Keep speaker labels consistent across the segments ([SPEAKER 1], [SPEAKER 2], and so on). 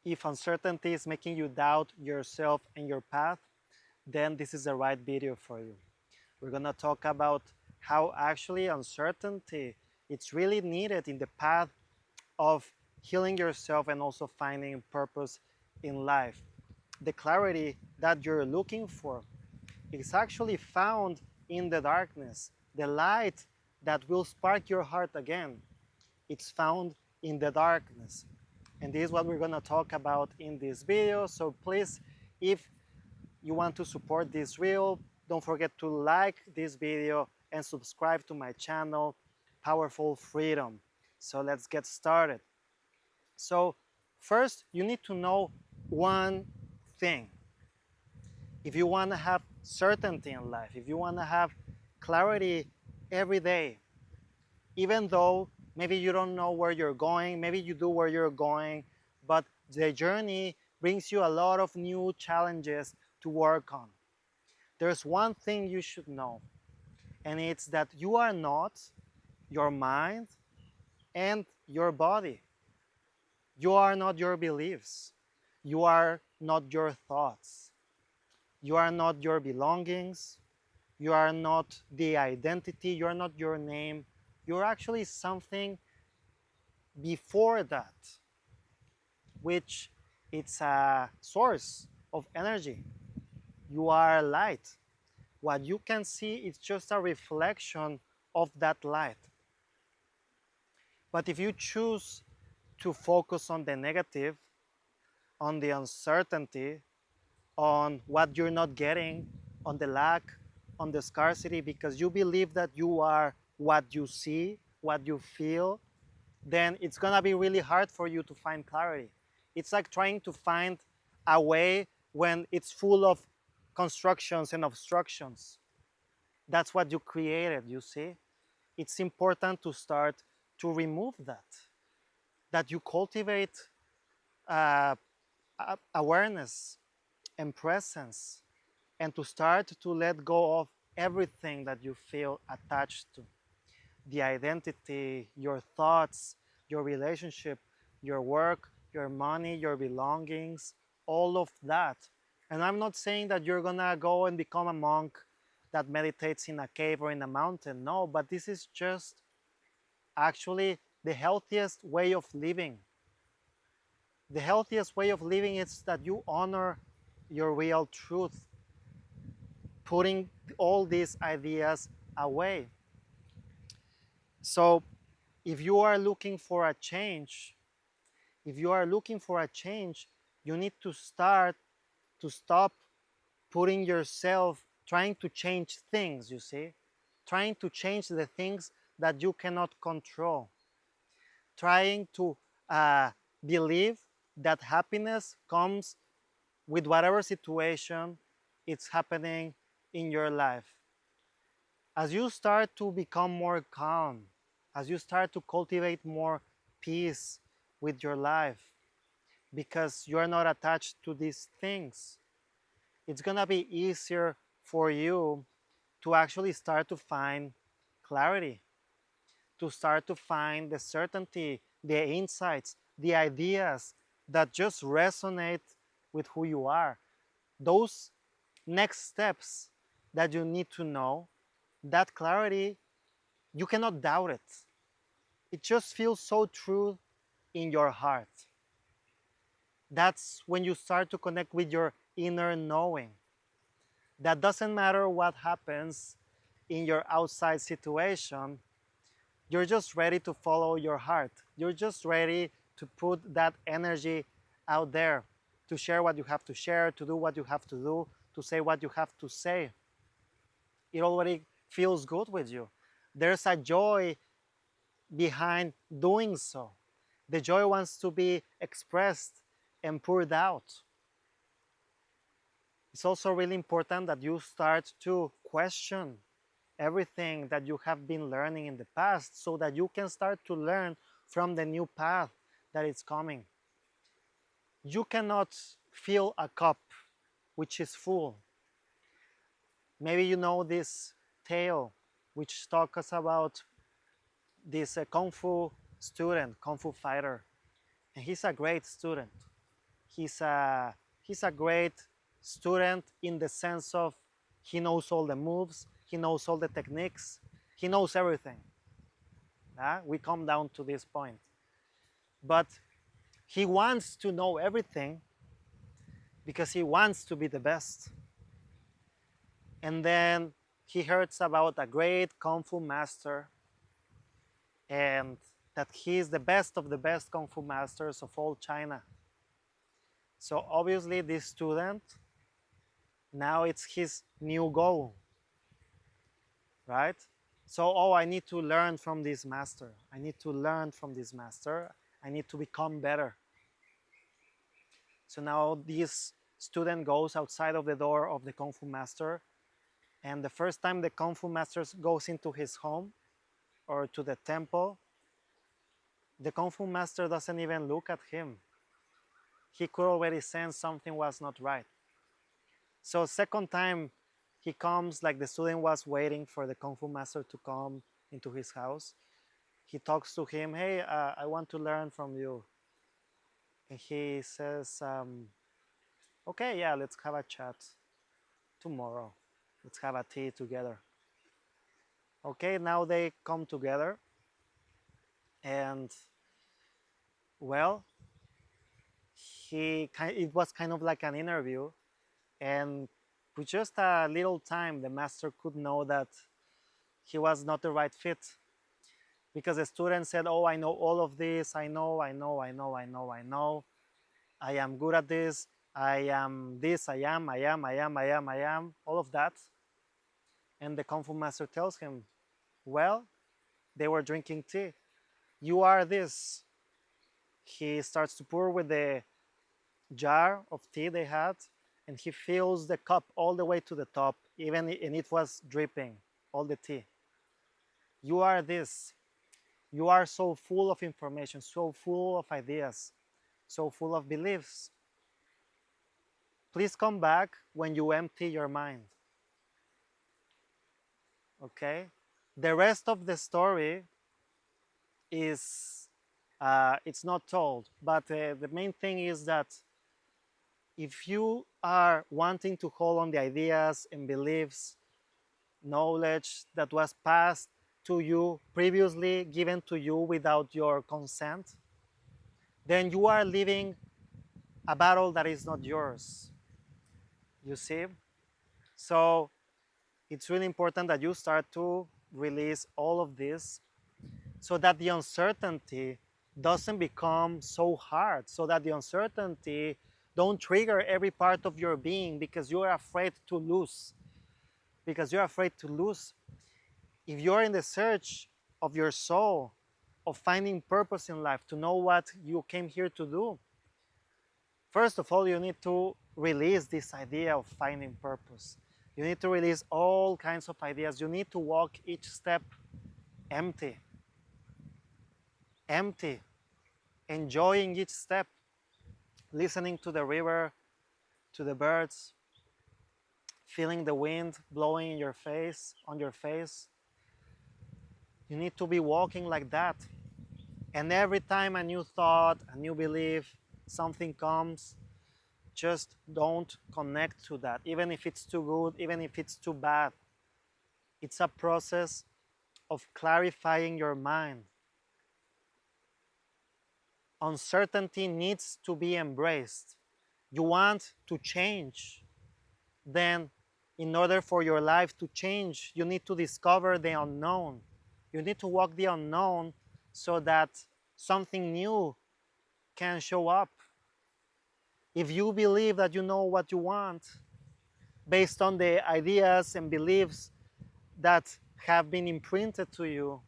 [SPEAKER 1] If uncertainty is making you doubt yourself and your path, then this is the right video for you. We're gonna talk about how actually uncertainty it's really needed in the path of healing yourself and also finding purpose in life. The clarity that you're looking for is actually found in the darkness. The light that will spark your heart again, it's found in the darkness. And this is what we're gonna talk about in this video. So please, if you want to support this reel, don't forget to like this video and subscribe to my channel, Powerful Freedom. So let's get started. So first, you need to know one thing. If you want to have certainty in life, if you want to have clarity every day, even though maybe you don't know where you're going, maybe you do where you're going, but the journey brings you a lot of new challenges to work on. There's one thing you should know, and it's that you are not your mind and your body. You are not your beliefs. You are not your thoughts. You are not your belongings. You are not the identity. You are not your name. You're actually something before that, which it's a source of energy. You are light. What you can see is just a reflection of that light. But if you choose to focus on the negative, on the uncertainty, on what you're not getting, on the lack, on the scarcity, because you believe that you are what you see, what you feel, then it's gonna be really hard for you to find clarity. It's like trying to find a way when it's full of constructions and obstructions. That's what you created, you see? It's important to start to remove that you cultivate uh, awareness and presence, and to start to let go of everything that you feel attached to the identity, your thoughts, your relationship, your work, your money, your belongings, all of that. And I'm not saying that you're gonna go and become a monk that meditates in a cave or in a mountain. No, but this is just actually the healthiest way of living. The healthiest way of living is that you honor your real truth, putting all these ideas away. So if you are looking for a change, if you are looking for a change, you need to stop putting yourself trying to change things, you see, trying to change the things that you cannot control, trying to believe that happiness comes with whatever situation it's happening in your life. As you start to become more calm, as you start to cultivate more peace with your life, because you're not attached to these things, it's gonna be easier for you to actually start to find clarity, to start to find the certainty, the insights, the ideas that just resonate with who you are. Those next steps that you need to know, that clarity, you cannot doubt it. It just feels so true in your heart. That's when you start to connect with your inner knowing. That doesn't matter what happens in your outside situation, you're just ready to follow your heart. You're just ready to put that energy out there, to share what you have to share, to do what you have to do, to say what you have to say. It already feels good with you. There's a joy behind doing so. The joy wants to be expressed and poured out. It's also really important that you start to question everything that you have been learning in the past so that you can start to learn from the new path that is coming. You cannot fill a cup which is full. Maybe you know this tale which talks about this kung fu student, kung fu fighter, and he's a great student. He's a, he's a great student in the sense of he knows all the moves, he knows all the techniques, he knows everything. We come down to this point. But he wants to know everything because he wants to be the best. And then he hears about a great Kung Fu master and that he is the best of the best Kung Fu masters of all China. So obviously this student, now it's his new goal, right? So, oh, I need to learn from this master. I need to learn from this master. I need to become better. So now this student goes outside of the door of the Kung Fu master, and the first time the Kung Fu master goes into his home or to the temple, the Kung Fu master doesn't even look at him. He could already sense something was not right. So second time he comes, like the student was waiting for the Kung Fu master to come into his house. He talks to him, hey, I want to learn from you. And he says, okay, yeah, let's have a chat tomorrow. Let's have a tea together. Okay, now they come together, and well, it was kind of like an interview, and with just a little time, the master could know that he was not the right fit, because the student said, oh, I know all of this, I know, I am good at this, I am this, I am, all of that. And the Kung Fu master tells him, well, they were drinking tea. You are this. He starts to pour with the jar of tea they had, and he fills the cup all the way to the top, and it was dripping, all the tea. You are this. You are so full of information, so full of ideas, so full of beliefs. Please come back when you empty your mind. Okay? The rest of the story is, it's not told, but the main thing is that if you are wanting to hold on the ideas and beliefs, knowledge that was passed to you previously, given to you without your consent, then you are living a battle that is not yours. You see? So it's really important that you start to release all of this so that the uncertainty doesn't become so hard, so that the uncertainty don't trigger every part of your being because you're afraid to lose. Because you're afraid to lose. If you're in the search of your soul, of finding purpose in life, to know what you came here to do, first of all, you need to release this idea of finding purpose. You need to release all kinds of ideas. You need to walk each step empty. Empty. Enjoying each step. Listening to the river, to the birds, feeling the wind blowing in your face, on your face. You need to be walking like that. And every time a new thought, a new belief, something comes, just don't connect to that. Even if it's too good, even if it's too bad. It's a process of clarifying your mind. Uncertainty needs to be embraced. You want to change. Then, in order for your life to change, you need to discover the unknown. You need to walk the unknown so that something new can show up. If you believe that you know what you want, based on the ideas and beliefs that have been imprinted to you,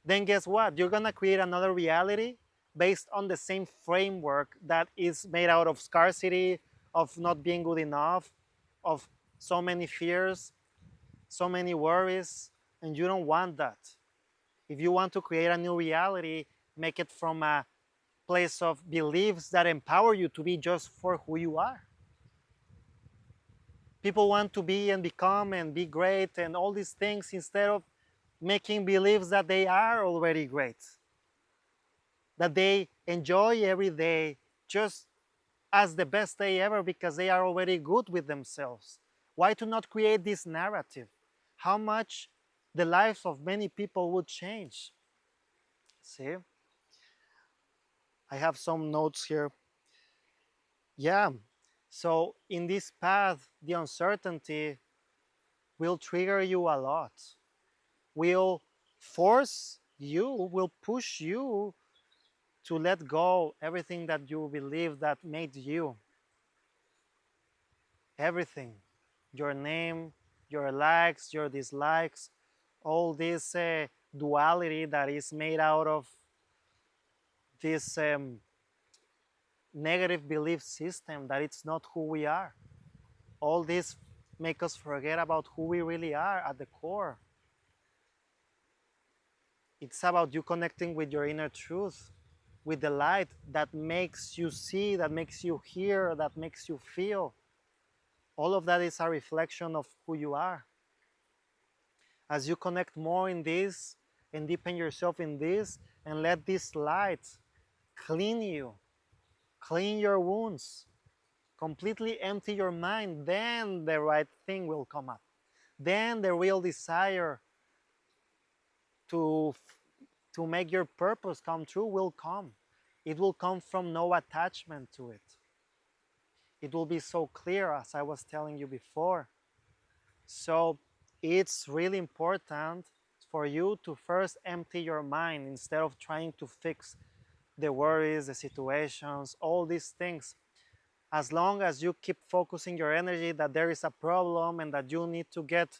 [SPEAKER 1] then guess what? You're gonna create another reality based on the same framework that is made out of scarcity, of not being good enough, of so many fears, so many worries, and you don't want that. If you want to create a new reality, make it from a place of beliefs that empower you to be just for who you are. People want to be and become and be great and all these things instead of making beliefs that they are already great, that they enjoy every day just as the best day ever because they are already good with themselves. Why to not create this narrative? How much the lives of many people would change. See, I have some notes here. Yeah, so in this path, the uncertainty will trigger you a lot, will force you, will push you to let go everything that you believe that made you. Everything. Your name, your likes, your dislikes, all this duality that is made out of this negative belief system that it's not who we are. All this make us forget about who we really are at the core. It's about you connecting with your inner truth, with the light that makes you see, that makes you hear, that makes you feel. All of that is a reflection of who you are. As you connect more in this and deepen yourself in this and let this light clean you, clean your wounds, completely empty your mind, then the right thing will come up. Then the real desire to, to make your purpose come true will come. It will come from no attachment to it. It will be so clear, as I was telling you before. So it's really important for you to first empty your mind instead of trying to fix the worries, the situations, all these things. As long as you keep focusing your energy that there is a problem and that you need to get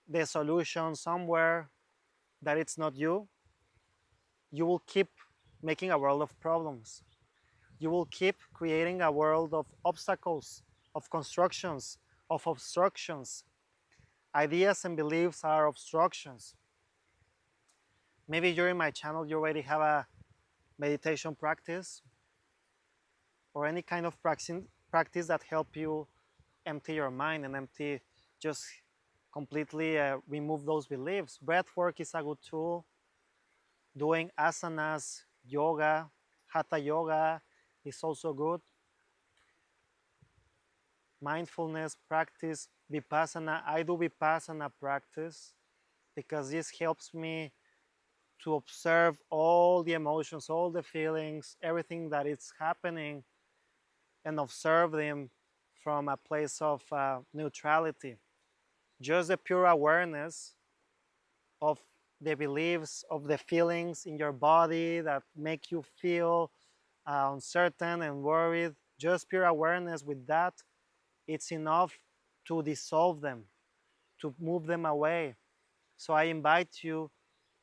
[SPEAKER 1] the solution somewhere, that it's not you, you will keep making a world of problems. You will keep creating a world of obstacles, of constructions, of obstructions. Ideas and beliefs are obstructions. Maybe during my channel you already have a meditation practice or any kind of practice that help you empty your mind and empty, just completely remove those beliefs. Breath work is a good tool. Doing asanas, yoga, hatha yoga is also good. Mindfulness practice, vipassana. I do vipassana practice because this helps me to observe all the emotions, all the feelings, everything that is happening, and observe them from a place of neutrality. Just the pure awareness of the beliefs, of the feelings in your body that make you feel uncertain and worried. Just pure awareness with that, it's enough to dissolve them, to move them away. So I invite you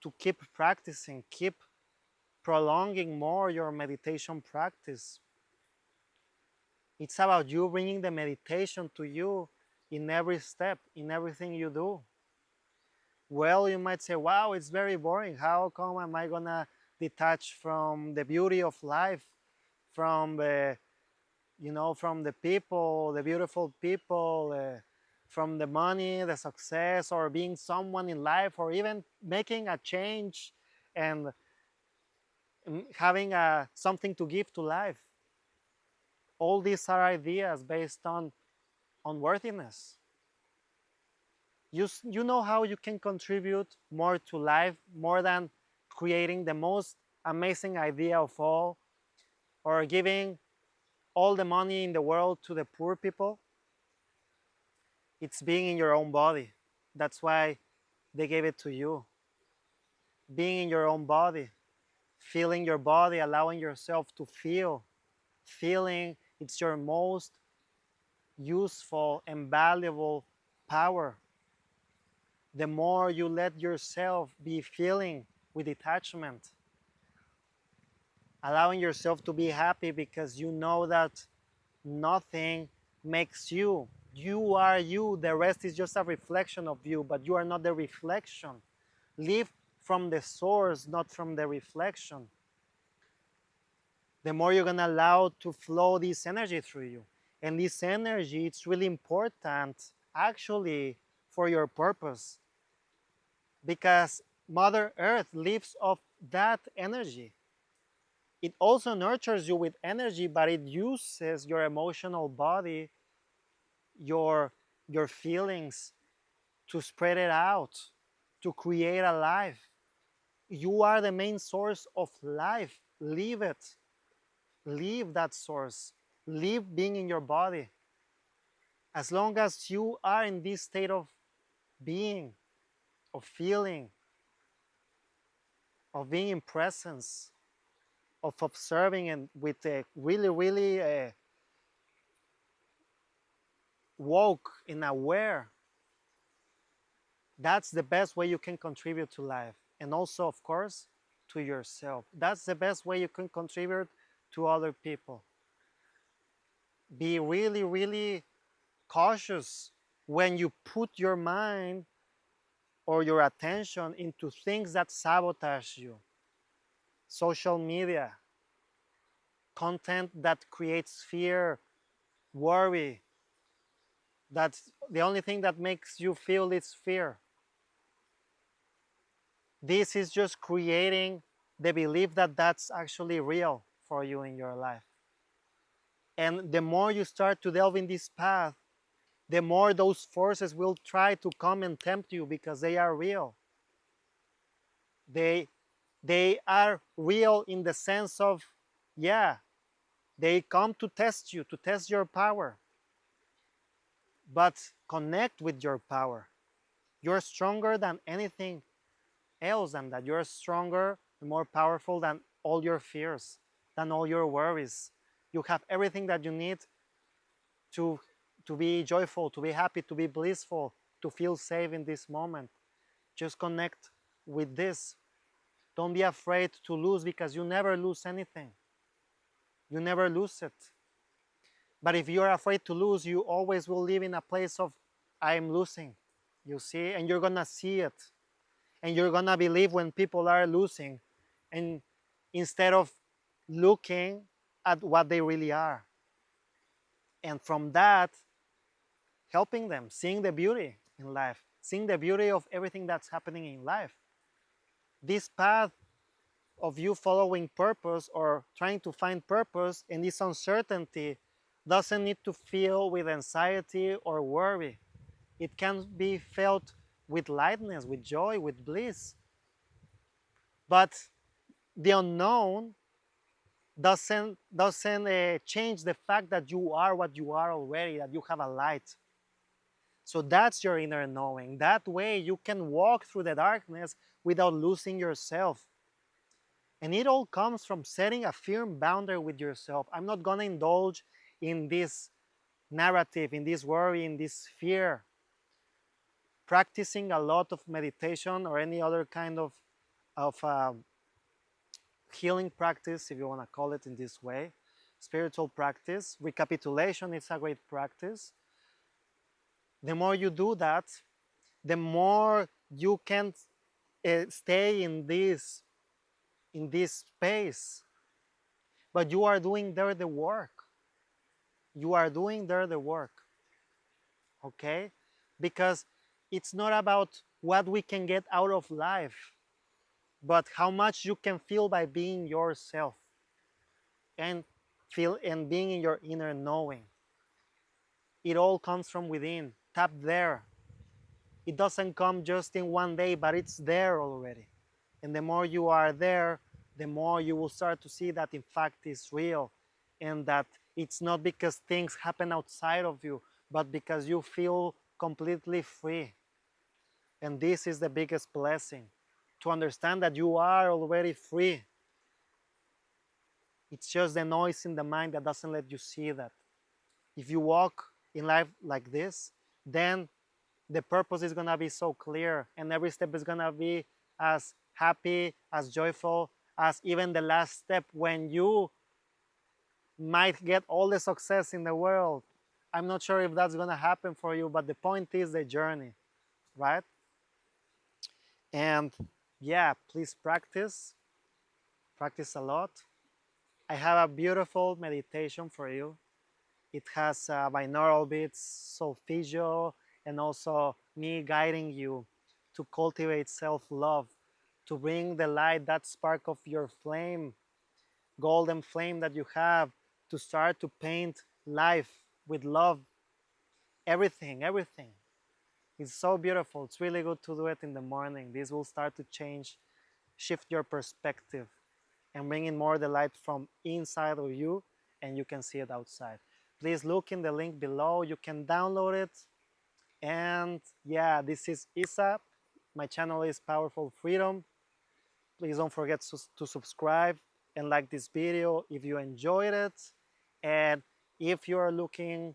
[SPEAKER 1] to keep practicing, keep prolonging more your meditation practice. It's about you bringing the meditation to you in every step, in everything you do. Well, you might say, wow, it's very boring. How come am I gonna detach from the beauty of life, from the, from the people, the beautiful people, from the money, the success, or being someone in life, or even making a change and having something to give to life. All these are ideas based on worthiness. You know how you can contribute more to life, more than creating the most amazing idea of all, or giving all the money in the world to the poor people? It's being in your own body. That's why they gave it to you. Being in your own body, feeling your body, allowing yourself to feel. Feeling, it's your most useful and valuable power. The more you let yourself be feeling with detachment, allowing yourself to be happy because you know that nothing makes you. You are you. The rest is just a reflection of you, but you are not the reflection. Live from the source, not from the reflection. The more you're going to allow to flow this energy through you. And this energy, it's really important actually for your purpose, because Mother Earth lives off that energy. It also nurtures you with energy, but it uses your emotional body, your your feelings, to spread it out, to create a life. You are the main source of life. Live it. Live that source. Live being in your body. As long as you are in this state of being, of feeling, of being in presence, of observing, and with a really, really woke and aware, that's the best way you can contribute to life. And also, of course, to yourself. That's the best way you can contribute to other people. Be really, really cautious when you put your mind or your attention into things that sabotage you. Social media, content that creates fear, worry. That's the only thing that makes you feel is fear. This is just creating the belief that that's actually real for you in your life. And the more you start to delve in this path, the more those forces will try to come and tempt you because they are real. They they are real in the sense of, yeah, they come to test you, to test your power. But connect with your power. You're stronger than anything else than that. You're stronger and more powerful than all your fears, than all your worries. You have everything that you need to, to be joyful, to be happy, to be blissful, to feel safe in this moment. Just connect with this. Don't be afraid to lose because you never lose anything. You never lose it. But if you're afraid to lose, you always will live in a place of, I am losing. You see? And you're going to see it. And you're going to believe when people are losing. And instead of looking at what they really are. And from that, helping them, seeing the beauty in life, seeing the beauty of everything that's happening in life. This path of you following purpose or trying to find purpose in this uncertainty doesn't need to feel with anxiety or worry. It can be felt with lightness, with joy, with bliss. But the unknown doesn't change the fact that you are what you are already, that you have a light. So that's your inner knowing. That way you can walk through the darkness without losing yourself. And it all comes from setting a firm boundary with yourself. I'm not going to indulge in this narrative, in this worry, in this fear. Practicing a lot of meditation or any other kind of healing practice, if you want to call it in this way, spiritual practice, recapitulation is a great practice. The more you do that, the more you can stay in this space. But you are doing there the work. You are doing there the work. Okay? Because it's not about what we can get out of life, but how much you can feel by being yourself and feel and being in your inner knowing. It all comes from within. Tap there. It doesn't come just in one day, but it's there already. And the more you are there, the more you will start to see that in fact it's real and that it's not because things happen outside of you, but because you feel completely free. And this is the biggest blessing, to understand that you are already free. It's just the noise in the mind that doesn't let you see that. If you walk in life like this, then the purpose is going to be so clear and every step is going to be as happy, as joyful as even the last step when you might get all the success in the world. I'm not sure if that's going to happen for you, but the point is the journey, right? And yeah, please practice a lot. I have a beautiful meditation for you. It has binaural beats, solfeggio, and also me guiding you to cultivate self-love, to bring the light, that spark of your flame golden flame that you have to start to paint life with love, everything, everything. It's so beautiful. It's really good to do it in the morning. This will start to change, shift your perspective, and bring in more the light from inside of you, and you can see it outside. Please look in the link below. You can download it. And yeah, this is Isa. My channel is Powerful Freedom. Please don't forget to subscribe and like this video if you enjoyed it. And if you are looking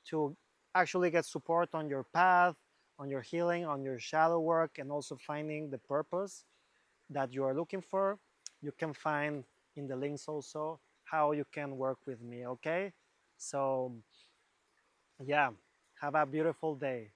[SPEAKER 1] to actually get support on your path, on your healing, on your shadow work, and also finding the purpose that you are looking for, you can find in the links also how you can work with me, okay? So, yeah, have a beautiful day.